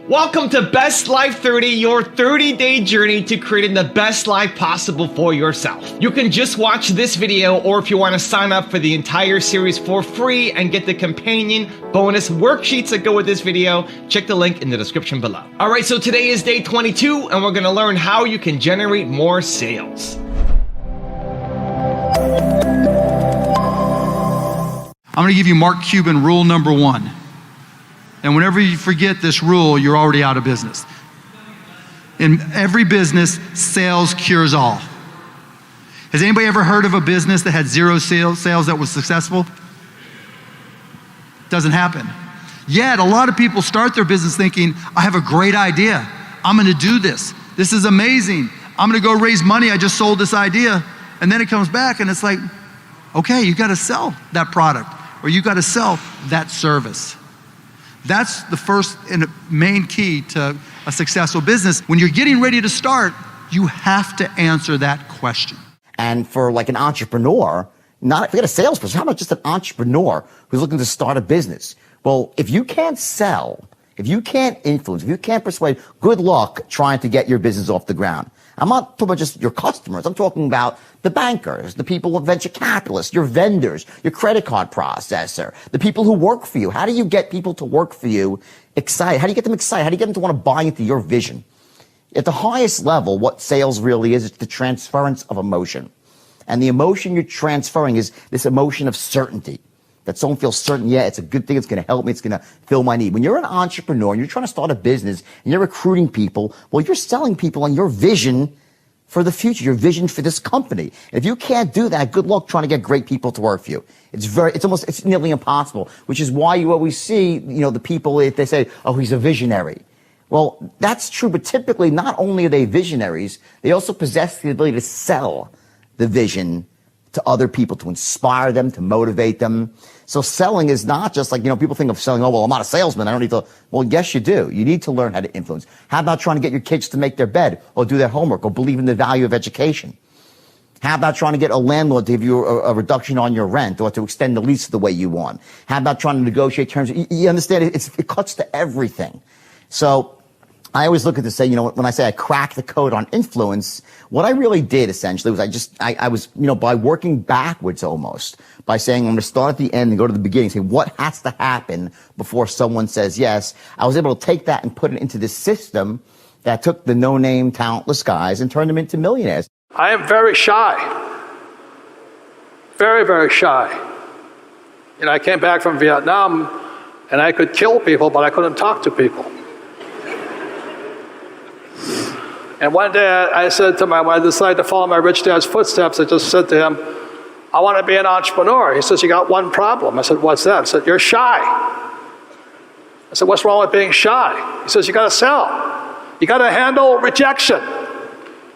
Welcome to Best Life 30, your 30-day journey to creating the best life possible for yourself. You can just watch this video, or if you want to sign up for the entire series for free and get the companion bonus worksheets that go with this video, check the link in the description below. All right, so today is day 22, and we're going to learn how you can generate more sales. I'm going to give you Mark Cuban rule number 1. And whenever you forget this rule, you're already out of business. In every business, sales cures all. Has anybody ever heard of a business that had zero sales that was successful? Doesn't happen. Yet, a lot of people start their business thinking, I have a great idea. I'm going to do this. This is amazing. I'm going to go raise money. I just sold this idea. And then it comes back and it's like, okay, you got to sell that product, or you got to sell that service. That's the first and main key to a successful business. When you're getting ready to start, you have to answer that question. And for like an entrepreneur, forget a salesperson, how about just an entrepreneur who's looking to start a business? Well, if you can't sell, if you can't influence, if you can't persuade, good luck trying to get your business off the ground. I'm not talking about just your customers. I'm talking about the bankers, the people with venture capitalists, your vendors, your credit card processor, the people who work for you. How do you get people to work for you excited? How do you get them excited? How do you get them to want to buy into your vision? At the highest level, what sales really is the transference of emotion. And the emotion you're transferring is this emotion of certainty. That someone feels certain, yeah, it's a good thing, it's going to help me, it's going to fill my need. When you're an entrepreneur and you're trying to start a business and you're recruiting people, well, you're selling people on your vision for the future, your vision for this company. And if you can't do that, good luck trying to get great people to work for you. It's nearly impossible, which is why you always see, the people, if they say, oh, he's a visionary. Well, that's true, but typically not only are they visionaries, they also possess the ability to sell the vision to other people, to inspire them, to motivate them. So selling is not just like, people think of selling, oh, well, I'm not a salesman, I don't need to. Well, yes, you do. You need to learn how to influence. How about trying to get your kids to make their bed or do their homework or believe in the value of education? How about trying to get a landlord to give you a reduction on your rent or to extend the lease the way you want? How about trying to negotiate terms? You understand, it cuts to everything. So I always look at this, say, when I say I cracked the code on influence, what I really did essentially was I was, by working backwards almost, by saying I'm going to start at the end and go to the beginning, say what has to happen before someone says yes. I was able to take that and put it into this system that took the no-name, talentless guys and turned them into millionaires. I am very shy. Very, very shy. I came back from Vietnam and I could kill people, but I couldn't talk to people. And one day I said to when I decided to follow my rich dad's footsteps, I just said to him, I want to be an entrepreneur. He says, you got one problem. I said, what's that? I said, you're shy. I said, what's wrong with being shy? He says, you got to sell. You got to handle rejection.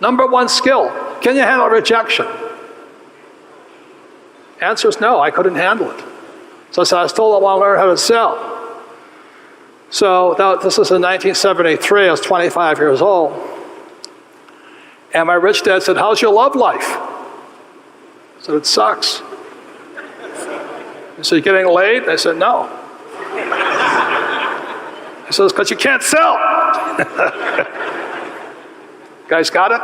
Number one skill. Can you handle rejection? Answer is no, I couldn't handle it. So I said, I still want to learn how to sell. So this was in 1973, I was 25 years old. And my rich dad said, how's your love life? I said, it sucks. He said, you getting laid? I said, no. He says, because you can't sell. Guys got it?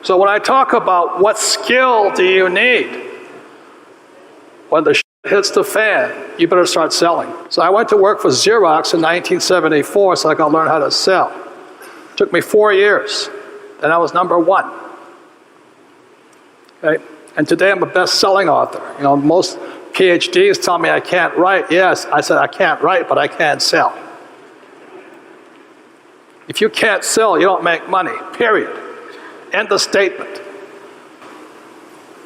So when I talk about what skill do you need, when the shit hits the fan, you better start selling. So I went to work for Xerox in 1974 so I could learn how to sell. It took me 4 years. Then I was number 1. Okay? And today I'm a best-selling author. Most PhDs tell me I can't write. Yes, I said I can't write, but I can sell. If you can't sell, you don't make money, period. End of statement.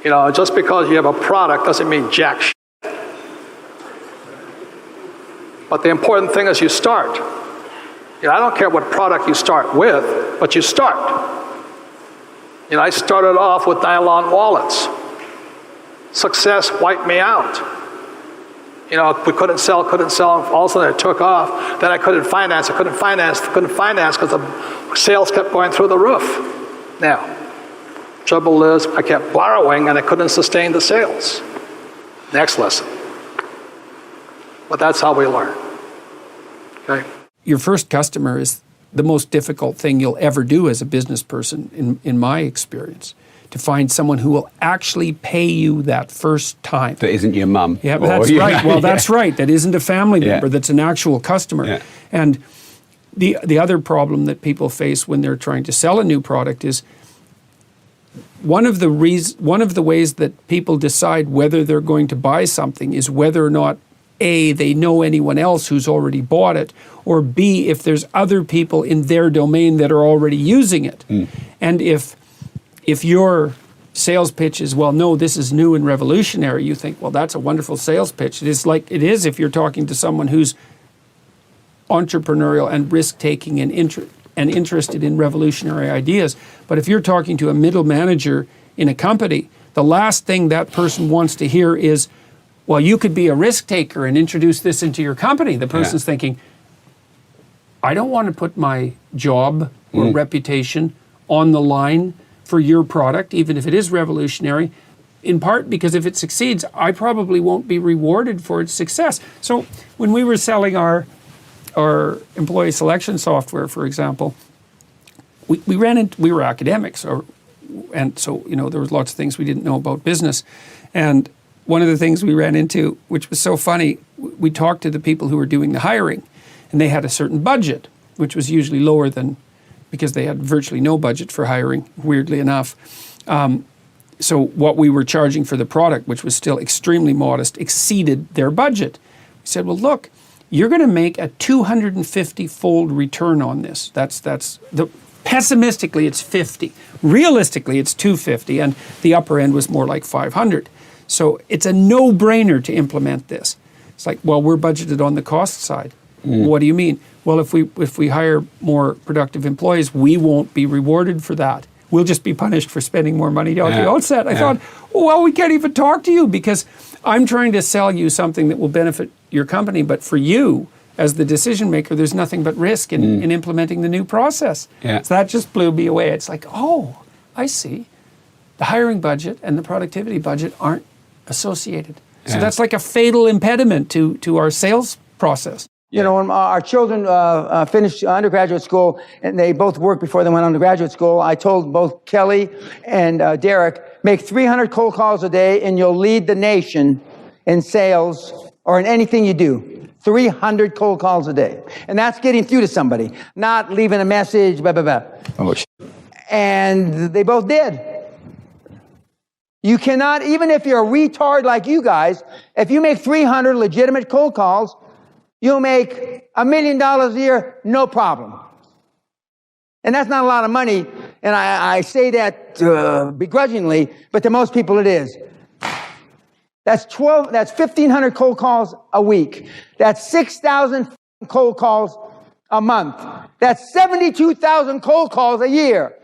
Just because you have a product doesn't mean jack shit. But the important thing is you start. I don't care what product you start with, but you start. I started off with nylon wallets. Success wiped me out. We couldn't sell, all of a sudden it took off. Then I couldn't finance because the sales kept going through the roof. Now, trouble is I kept borrowing and I couldn't sustain the sales. Next lesson. But that's how we learn. Okay? your first customer is the most difficult thing you'll ever do as a business person, in my experience. To find someone who will actually pay you that first time. That isn't your mum. Yeah, that's right. Well, that's right. That isn't a family member. That's an actual customer. Yeah. And the other problem that people face when they're trying to sell a new product is one of the ways that people decide whether they're going to buy something is whether or not A, they know anyone else who's already bought it, or B, if there's other people in their domain that are already using it. And if your sales pitch is, well, no, this is new and revolutionary, you think, well, that's a wonderful sales pitch. It is like it is if you're talking to someone who's entrepreneurial and risk-taking and interested in revolutionary ideas. But if you're talking to a middle manager in a company, the last thing that person wants to hear is, well, you could be a risk taker and introduce this into your company. The person's thinking, I don't want to put my job or reputation on the line for your product, even if it is revolutionary, in part because if it succeeds, I probably won't be rewarded for its success. So when we were selling our employee selection software, for example, we were academics, and so there was lots of things we didn't know about business. And one of the things we ran into, which was so funny, we talked to the people who were doing the hiring, and they had a certain budget, which was usually lower than, because they had virtually no budget for hiring, weirdly enough. So what we were charging for the product, which was still extremely modest, exceeded their budget. We said, well, look, you're going to make a 250-fold return on this. Pessimistically, it's 50. Realistically, it's 250, and the upper end was more like 500. So it's a no-brainer to implement this. It's like, well, we're budgeted on the cost side. What do you mean? Well, if we hire more productive employees, we won't be rewarded for that. We'll just be punished for spending more money at the outset. I thought, well, we can't even talk to you because I'm trying to sell you something that will benefit your company, but for you, as the decision maker, there's nothing but risk in implementing the new process. So that just blew me away. It's like, oh, I see. The hiring budget and the productivity budget aren't associated. So that's like a fatal impediment to our sales process. You know, when our children finished undergraduate school, and they both worked before they went on to graduate school, I told both Kelly and Derek, make 300 cold calls a day and you'll lead the nation in sales or in anything you do. 300 cold calls a day. And that's getting through to somebody, not leaving a message, blah, blah, blah. And they both did. You cannot, even if you're a retard like you guys, if you make 300 legitimate cold calls, you'll make $1 million a year, no problem. And that's not a lot of money, and I say that begrudgingly, but to most people it is. That's 1,500 cold calls a week. That's 6,000 cold calls a month. That's 72,000 cold calls a year.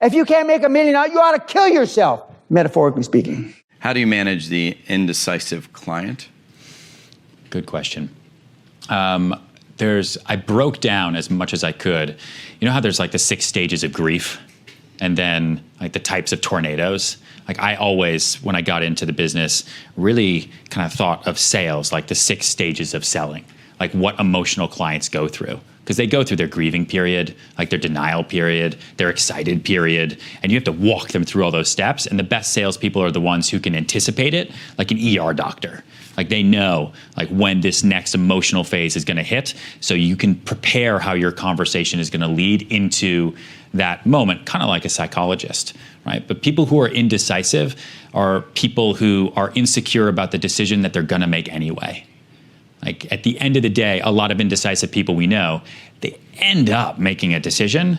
If you can't make $1 million, you ought to kill yourself, metaphorically speaking. How do you manage the indecisive client? Good question. I broke down as much as I could. You know how there's like the 6 stages of grief and then like the types of tornadoes? Like I always, when I got into the business, really kind of thought of sales like the 6 stages of selling, like what emotional clients go through. Because they go through their grieving period, like their denial period, their excited period, and you have to walk them through all those steps. And the best salespeople are the ones who can anticipate it, like an ER doctor. Like they know like when this next emotional phase is going to hit, so you can prepare how your conversation is going to lead into that moment, kind of like a psychologist, right? But people who are indecisive are people who are insecure about the decision that they're going to make anyway. Like at the end of the day, a lot of indecisive people we know, they end up making a decision.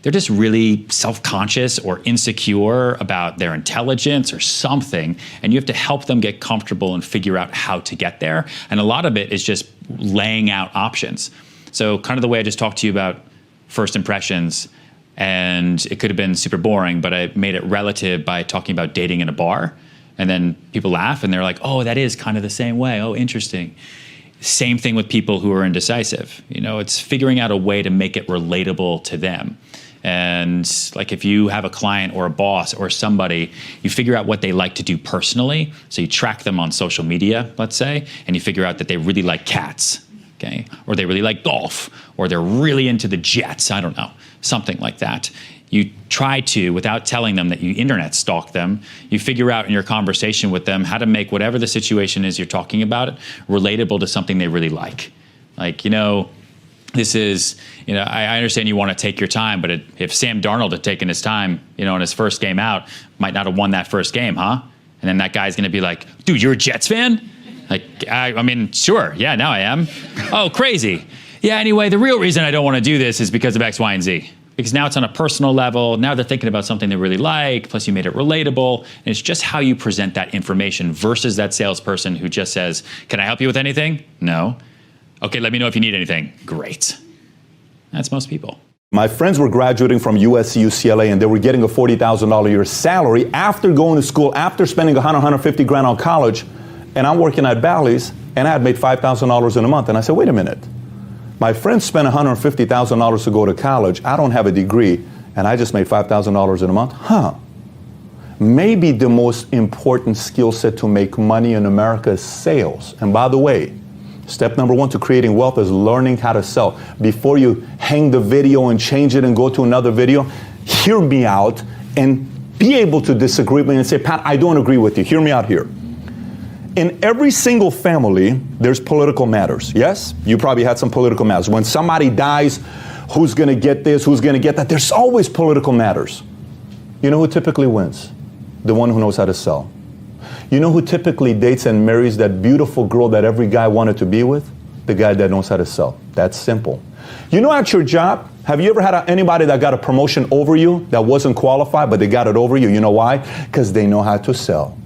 They're just really self-conscious or insecure about their intelligence or something, and you have to help them get comfortable and figure out how to get there. And a lot of it is just laying out options. So kind of the way I just talked to you about first impressions, and it could have been super boring, but I made it relative by talking about dating in a bar. And then people laugh and they're like, oh, that is kind of the same way. Oh, interesting. Same thing with people who are indecisive. You know, it's figuring out a way to make it relatable to them. And like if you have a client or a boss or somebody, you figure out what they like to do personally. So you track them on social media, let's say, and you figure out that they really like cats. Okay, or they really like golf, or they're really into the Jets. I don't know, something like that. You try to, without telling them that you internet stalk them, you figure out in your conversation with them how to make whatever the situation is you're talking about relatable to something they really like. Like, this is, I understand you want to take your time, but if Sam Darnold had taken his time, in his first game out, might not have won that first game, huh? And then that guy's going to be like, dude, you're a Jets fan? Like, I mean, sure, yeah, now I am. Oh, crazy. Yeah, anyway, the real reason I don't want to do this is because of X, Y, and Z. Because now it's on a personal level. Now they're thinking about something they really like, plus you made it relatable. And it's just how you present that information versus that salesperson who just says, can I help you with anything? No. Okay, let me know if you need anything. Great. That's most people. My friends were graduating from USC, UCLA, and they were getting a $40,000 a year salary after going to school, after spending $150 grand on college. And I'm working at Bally's, and I had made $5,000 in a month. And I said, wait a minute. My friends spent $150,000 to go to college. I don't have a degree, and I just made $5,000 in a month? Maybe the most important skill set to make money in America is sales. And by the way, step number one to creating wealth is learning how to sell. Before you hang the video and change it and go to another video, hear me out and be able to disagree with me and say, Pat, I don't agree with you. Hear me out here. In every single family, there's political matters. Yes? You probably had some political matters. When somebody dies, who's going to get this? Who's going to get that? There's always political matters. You know who typically wins? The one who knows how to sell. You know who typically dates and marries that beautiful girl that every guy wanted to be with? The guy that knows how to sell. That's simple. You know, at your job, have you ever had anybody that got a promotion over you that wasn't qualified, but they got it over you? You know why? Because they know how to sell.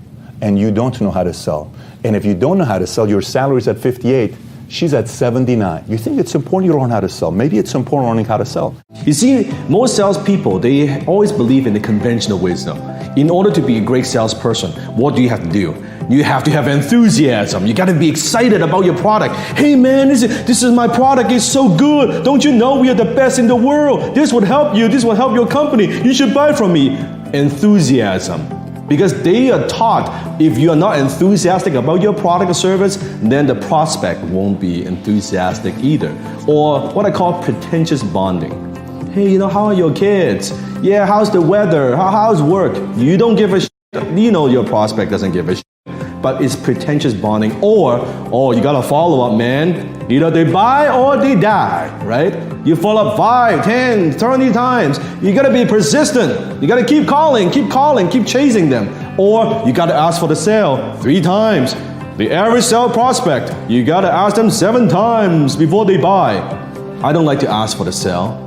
And you don't know how to sell. And if you don't know how to sell, your salary's at 58, she's at 79. You think it's important you learn how to sell. Maybe it's important learning how to sell. You see, most salespeople, they always believe in the conventional wisdom. In order to be a great salesperson, what do you have to do? You have to have enthusiasm. You got to be excited about your product. Hey man, this is my product. It's so good. Don't you know we are the best in the world? This would help you. This will help your company. You should buy from me. Enthusiasm. Because they are taught if you are not enthusiastic about your product or service, then the prospect won't be enthusiastic either. Or what I call pretentious bonding. Hey, how are your kids? Yeah, how's the weather? How's work? You don't give a shit. You know your prospect doesn't give a shit. But it's pretentious bonding. Or, you gotta follow up, man. Either they buy or they die, right? You follow up 5, 10, 30 times. You gotta be persistent. You gotta keep calling, keep chasing them. Or you gotta ask for the sale 3 times. The average sale prospect, you gotta ask them 7 times before they buy. I don't like to ask for the sale.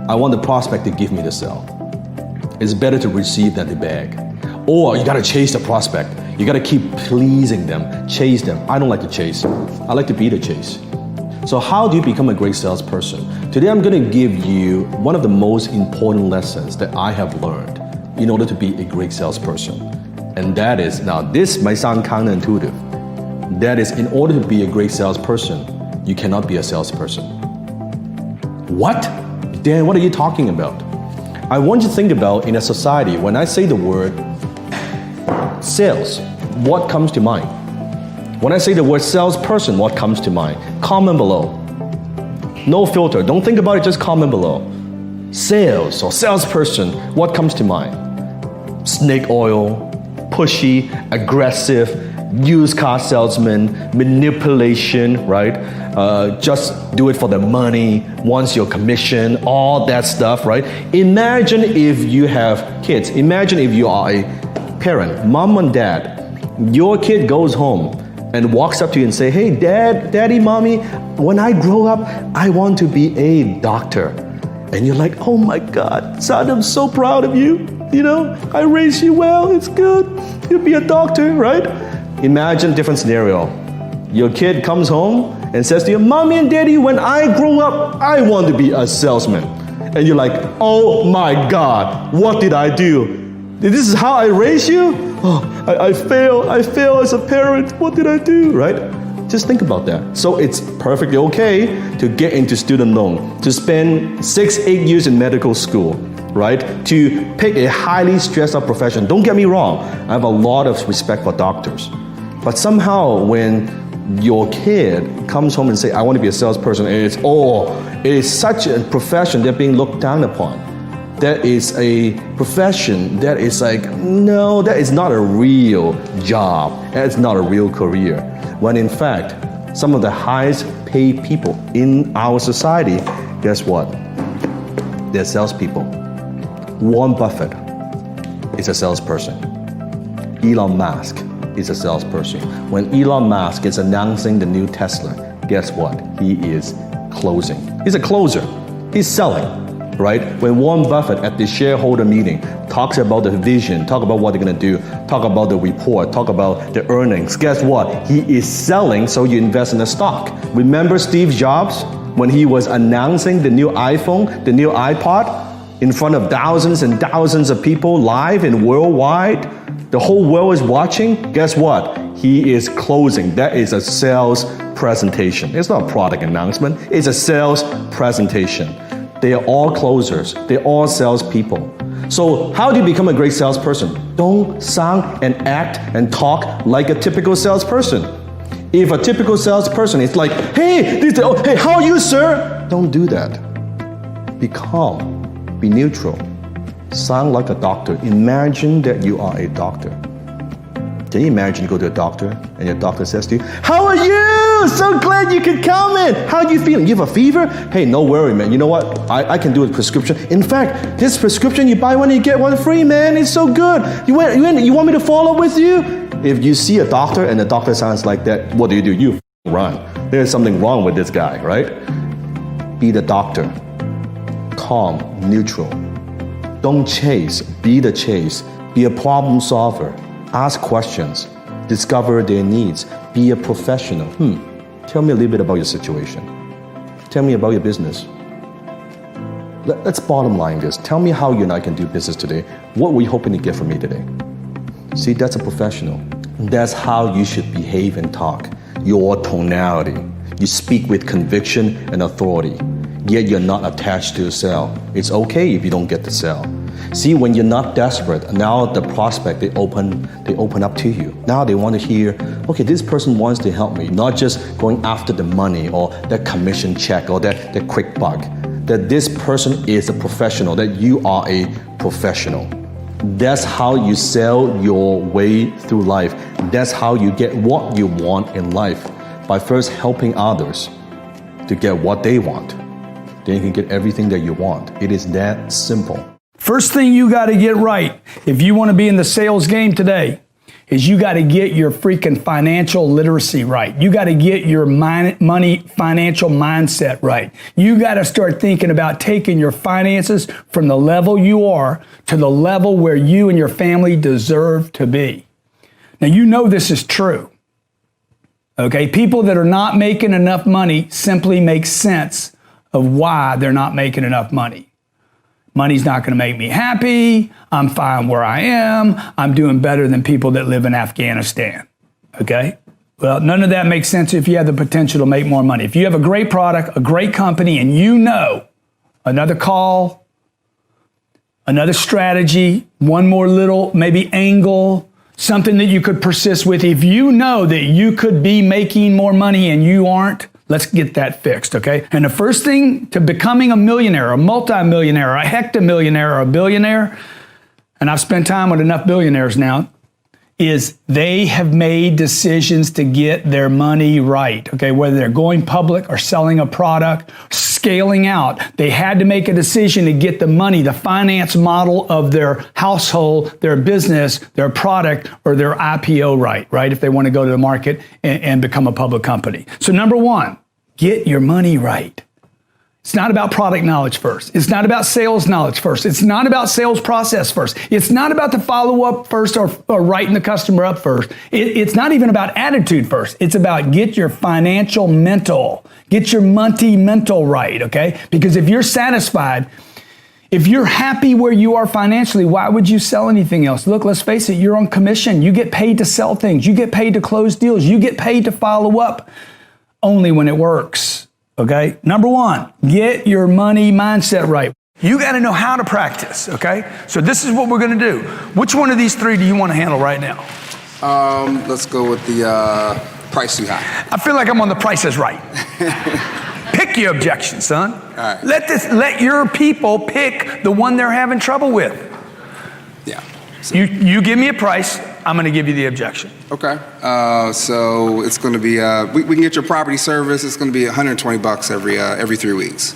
I want the prospect to give me the sale. It's better to receive than to beg. Or you gotta chase the prospect. You gotta keep pleasing them, chase them. I don't like to chase. I like to be the chase. So how do you become a great salesperson? Today I'm gonna give you one of the most important lessons that I have learned in order to be a great salesperson. And that is, now this might sound counterintuitive. That is, in order to be a great salesperson, you cannot be a salesperson. What? Dan, what are you talking about? I want you to think about in a society, when I say the word sales, what comes to mind? When I say the word salesperson, what comes to mind? Comment below. No filter. Don't think about it, just comment below. Sales or salesperson, what comes to mind? Snake oil, pushy, aggressive, used car salesman, manipulation, right? Just do it for the money, wants your commission, all that stuff, right? Imagine if you have kids. Imagine if you are a parent, mom and dad. Your kid goes home and walks up to you and say, hey, daddy, mommy, when I grow up, I want to be a doctor. And you're like, oh my God, son, I'm so proud of you. I raised you well, it's good. You'll be a doctor, right? Imagine a different scenario. Your kid comes home and says to you, mommy and daddy, when I grow up, I want to be a salesman. And you're like, oh my God, what did I do? This is how I raised you? Oh, I fail as a parent. What did I do, right? Just think about that. So it's perfectly okay to get into student loan, to spend 6-8 years in medical school, right? To pick a highly stressed out profession. Don't get me wrong, I have a lot of respect for doctors. But somehow when your kid comes home and say, I want to be a salesperson, and it is such a profession that's being looked down upon. That is a profession that is like, no, that is not a real job. That's not a real career. When in fact, some of the highest paid people in our society, guess what? They're salespeople. Warren Buffett is a salesperson. Elon Musk is a salesperson. When Elon Musk is announcing the new Tesla, guess what? He is closing. He's a closer. He's selling, right? When Warren Buffett at the shareholder meeting talks about the vision, talk about what they're gonna do, talk about the report, talk about the earnings, guess what? He is selling, so you invest in the stock. Remember Steve Jobs when he was announcing the new iPhone, the new iPod, in front of thousands and thousands of people live and worldwide? The whole world is watching. Guess what? He is closing. That is a sales presentation. It's not a product announcement. It's a sales presentation. They are all closers. They're all salespeople. So how do you become a great salesperson? Don't sound and act and talk like a typical salesperson. If a typical salesperson is like, hey, how are you, sir? Don't do that. Be calm. Be neutral. Sound like a doctor. Imagine that you are a doctor. Can you imagine you go to a doctor and your doctor says to you, how are you? So glad you could come in. How are you feeling? You have a fever? Hey, no worry, man. You know what? I can do a prescription. In fact, this prescription, you buy one, you get one free, man. It's so good. You want me to follow with you? If you see a doctor and the doctor sounds like that, what do? You run. There's something wrong with this guy, right? Be the doctor. Calm, neutral. Don't chase, be the chase. Be a problem solver. Ask questions. Discover their needs. Be a professional. Tell me a little bit about your situation. Tell me about your business. Let's bottom line this. Tell me how you and I can do business today. What were you hoping to get from me today? See, that's a professional. That's how you should behave and talk. Your tonality. You speak with conviction and authority. Yet you're not attached to a sale. It's okay if you don't get the sale. See, when you're not desperate, now the prospect, they open up to you. Now they want to hear, okay, this person wants to help me, not just going after the money or that commission check or that quick buck. That this person is a professional, that you are a professional. That's how you sell your way through life. That's how you get what you want in life, by first helping others to get what they want. Then you can get everything that you want. It is that simple. First thing you got to get right if you want to be in the sales game today is you got to get your freaking financial literacy right. You got to get your money financial mindset right. You got to start thinking about taking your finances from the level you are to the level where you and your family deserve to be. Now, you know this is true. Okay, people that are not making enough money simply make sense of why they're not making enough money. Money's not going to make me happy. I'm fine where I am. I'm doing better than people that live in Afghanistan. Okay? Well, none of that makes sense if you have the potential to make more money. If you have a great product, a great company, and you know another call, another strategy, one more little maybe angle, something that you could persist with, if you know that you could be making more money and you aren't, let's get that fixed, okay? And the first thing to becoming a millionaire, a multimillionaire, a hectamillionaire, or a billionaire, and I've spent time with enough billionaires now, is they have made decisions to get their money right, okay? Whether they're going public or selling a product, scaling out, they had to make a decision to get the money, the finance model of their household, their business, their product, or their IPO right? If they want to go to the market and become a public company. So number one, get your money right. It's not about product knowledge first. It's not about sales knowledge first. It's not about sales process first. It's not about the follow-up first or writing the customer up first. It's not even about attitude first. It's about get your financial mental, get your money mental right, okay? Because if you're satisfied, if you're happy where you are financially, why would you sell anything else? Look, let's face it, you're on commission. You get paid to sell things. You get paid to close deals. You get paid to follow up only when it works. Okay? Number one, get your money mindset right. You got to know how to practice, okay? So this is what we're going to do. Which one of these three do you want to handle right now? Let's go with the Price too high. I feel like I'm on The Price is Right. Pick your objection, son. All right. Let your people pick the one they're having trouble with. Yeah. You give me a price, I'm going to give you the objection. Okay. So it's going to be, we can get your property service. It's going to be $120 every 3 weeks.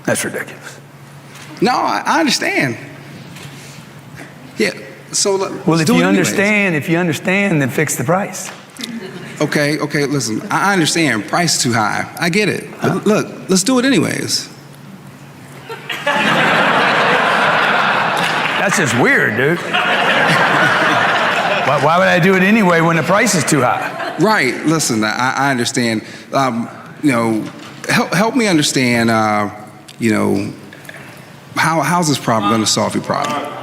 That's ridiculous. No, I understand. Yeah. So well, if you understand, then fix the price. Okay. Listen, I understand. Price too high. I get it. But look, let's do it anyways. That's just weird, dude. Why would I do it anyway when the price is too high? Right. Listen, I understand. Help me understand. How's this problem going to solve your problem?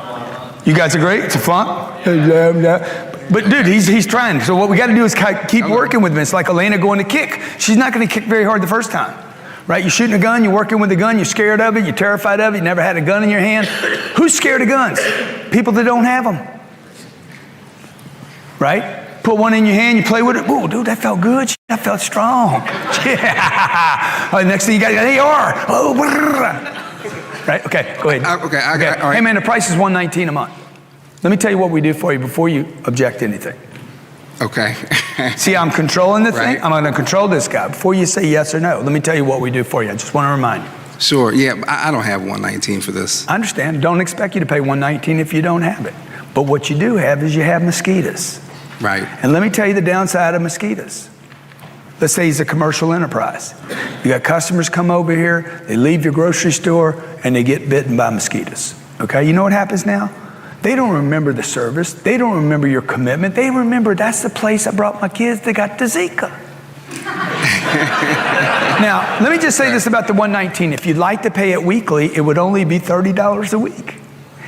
You guys agree? It's a flaunt? But dude, he's trying. So what we got to do is keep working with him. It's like Elena going to kick. She's not going to kick very hard the first time, right? You're shooting a gun, you're working with a gun, you're scared of it, you're terrified of it, you never had a gun in your hand. Who's scared of guns? People that don't have them, right? Put one in your hand, you play with it. Ooh, dude, that felt good. That felt strong. Yeah. Next thing you got AR. Oh, right? Okay, go ahead. Okay, I got it. All right. Hey, man, the price is $119 a month. Let me tell you what we do for you before you object to anything. Okay. See, I'm controlling the thing. Right. I'm going to control this guy. Before you say yes or no, let me tell you what we do for you. I just want to remind you. Sure. Yeah, I don't have $119 for this. I understand. Don't expect you to pay $119 if you don't have it. But what you do have is you have mosquitoes. Right. And let me tell you the downside of mosquitoes. Let's say he's a commercial enterprise. You got customers come over here, they leave your grocery store, and they get bitten by mosquitoes. Okay, you know what happens now? They don't remember the service. They don't remember your commitment. They remember that's the place I brought my kids that got the Zika. Now, let me just say this about the $119. If you'd like to pay it weekly, it would only be $30 a week.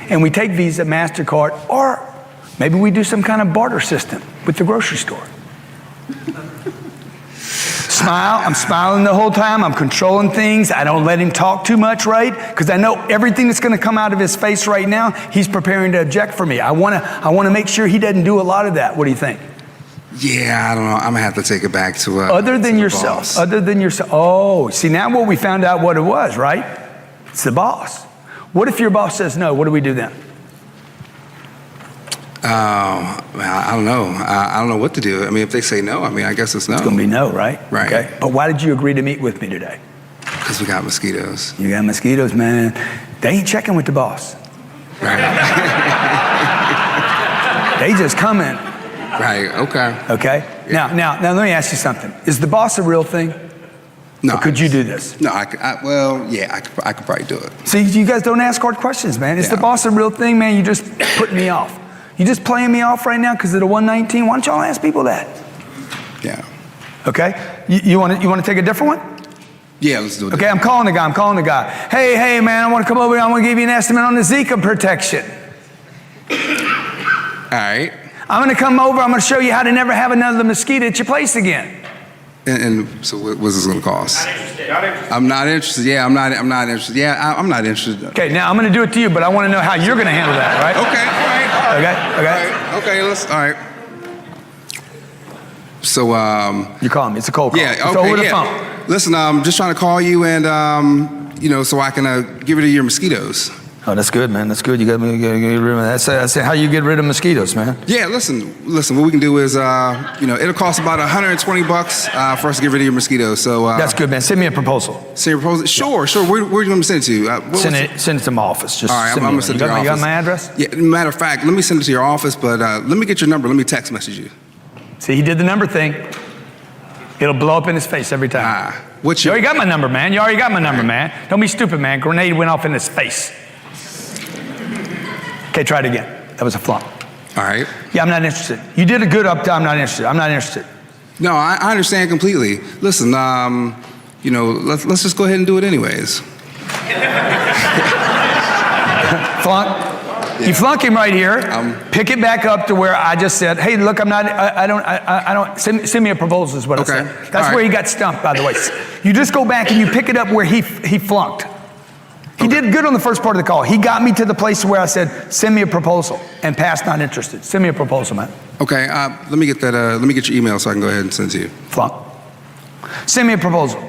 And we take Visa, MasterCard, or maybe we do some kind of barter system with the grocery store. Smile. I'm smiling the whole time. I'm controlling things. I don't let him talk too much, right? Because I know everything that's going to come out of his face right now, he's preparing to object for me. I want to make sure he doesn't do a lot of that. What do you think? Yeah, I don't know. I'm going to have to take it back to other than to yourself. boss. Other than yourself. Oh, see, now what we found out what it was, right? It's the boss. What if your boss says no? What do we do then? Well, I don't know. I don't know what to do. I mean, if they say no, I mean, I guess it's no. It's going to be no, right? Right. Okay. But why did you agree to meet with me today? Because we got mosquitoes. You got mosquitoes, man. They ain't checking with the boss. Right. They just come in. Right. Okay. Okay. Yeah. Now, let me ask you something. Is the boss a real thing? No. Or could you do this? No. I could probably do it. See, you guys don't ask hard questions, man. Is the boss a real thing, man? You just putting me off. You just playing me off right now because of the $119. Why don't y'all ask people that? Yeah. Okay. You want to take a different one? Yeah, let's do it. Okay, I'm calling the guy. Hey, man, I want to come over here. I want to give you an estimate on the Zika protection. All right. I'm going to come over. I'm going to show you how to never have another mosquito at your place again. And so what's this going to cost? I'm not interested. Yeah, I'm not interested. Yeah, I'm not interested. Okay, now I'm going to do it to you, but I want to know how you're going to handle that, right? Okay, all right. Okay. All right. So, you call me. It's a cold call. Yeah, it's okay, over the phone. Listen, I'm just trying to call you and, so I can get rid of your mosquitoes. Oh, that's good, man. That's good. You got me get rid of that. That's how you get rid of mosquitoes, man. Yeah, listen. What we can do is, it'll cost about $120 for us to get rid of your mosquitoes. So that's good, man. Send me a proposal. Send a proposal. Sure. Where do you want me to send it to? Send it to my office. Just all right, I'm going to send it to your office. You got my address? Yeah. Matter of fact, let me send it to your office. But let me get your number. Let me text message you. See, he did the number thing. It'll blow up in his face every time. You already got my number, man. Man. Don't be stupid, man. Grenade went off in his face. Okay, try it again. That was a flop. All right. Yeah, I'm not interested. You did a good up to I'm not interested. No, I understand completely. Listen, let's just go ahead and do it anyways. Flunk. Yeah. You flunk him right here. Pick it back up to where I just said, hey, look, I don't, send me a proposal is what I said. That's where he got stumped, by the way. You just go back and you pick it up where he flunked. He did good on the first part of the call. He got me to the place where I said, send me a proposal, and past not interested. Send me a proposal, man. Okay, let me get that. Let me get your email so I can go ahead and send it to you. Flunk. Send me a proposal.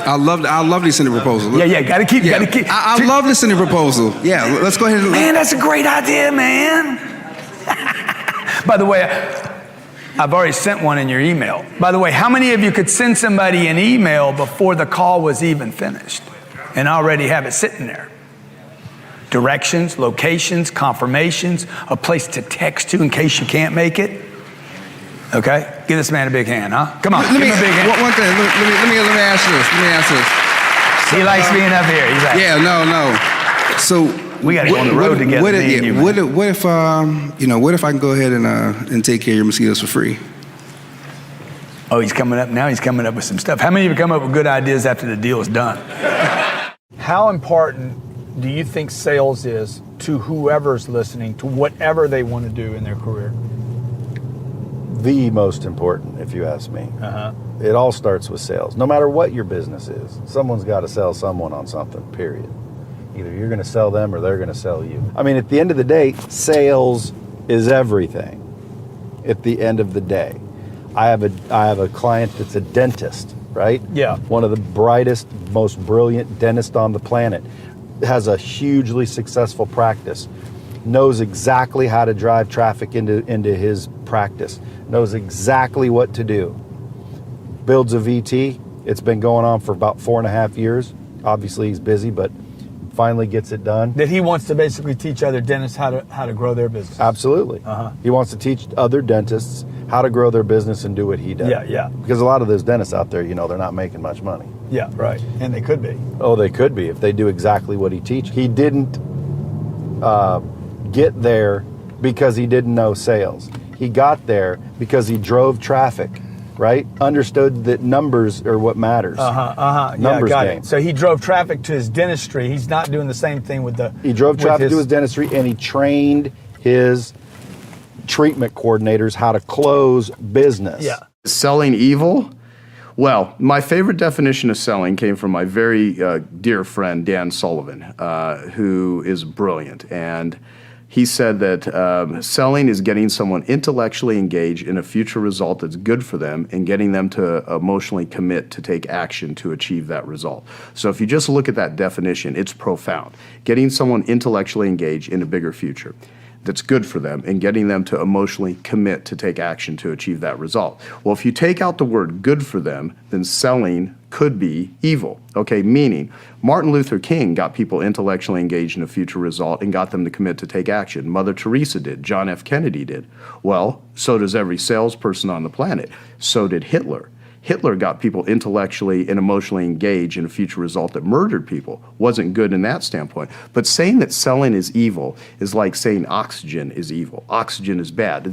I'll love to send a proposal. Yeah, gotta keep. I love to send a proposal. Yeah, let's go ahead and. Man, that's a great idea, man. By the way, I've already sent one in your email. By the way, how many of you could send somebody an email before the call was even finished and already have it sitting there? Directions, locations, confirmations, a place to text to in case you can't make it. Okay? Give this man a big hand, huh? Come on, give him a big hand. One thing, let me ask this. He likes being up here. He's like, yeah, no. So we got to go on the road together. What if I can go ahead and take care of your mosquitoes for free? Oh, he's coming up now. He's coming up with some stuff. How many of you come up with good ideas after the deal is done? How important do you think sales is to whoever's listening to whatever they want to do in their career? The most important, if you ask me. It all starts with sales. No matter what your business is, someone's got to sell someone on something, period. Either you're going to sell them or they're going to sell you. I mean, at the end of the day, sales is everything. At the end of the day, I have a client that's a dentist, right? Yeah. One of the brightest, most brilliant dentists on the planet. Has a hugely successful practice. Knows exactly how to drive traffic into his practice. Knows exactly what to do. Builds a VT. It's been going on for about 4.5 years. Obviously he's busy, but finally gets it done. That he wants to basically teach other dentists how to grow their business. Absolutely. He wants to teach other dentists how to grow their business and do what he does. Yeah. Because a lot of those dentists out there, they're not making much money. Yeah, right. And they could be. Oh, they could be if they do exactly what he teaches. He didn't get there because he didn't know sales. He got there because he drove traffic, right? Understood that numbers are what matters. Numbers got game. it. So he drove traffic to his dentistry. He's not doing the same thing with the... He drove traffic to his dentistry and he trained his treatment coordinators how to close business. Yeah. Selling evil? Well, my favorite definition of selling came from my very dear friend, Dan Sullivan, who is brilliant. And he said that selling is getting someone intellectually engaged in a future result that's good for them and getting them to emotionally commit to take action to achieve that result. So if you just look at that definition, it's profound. Getting someone intellectually engaged in a bigger future that's good for them and getting them to emotionally commit to take action to achieve that result. Well, if you take out the word good for them, then selling could be evil. Okay, meaning Martin Luther King got people intellectually engaged in a future result and got them to commit to take action. Mother Teresa did. John F. Kennedy did. Well, so does every salesperson on the planet. So did Hitler. Hitler got people intellectually and emotionally engaged in a future result that murdered people. Wasn't good in that standpoint. But saying that selling is evil is like saying oxygen is evil. Oxygen is bad.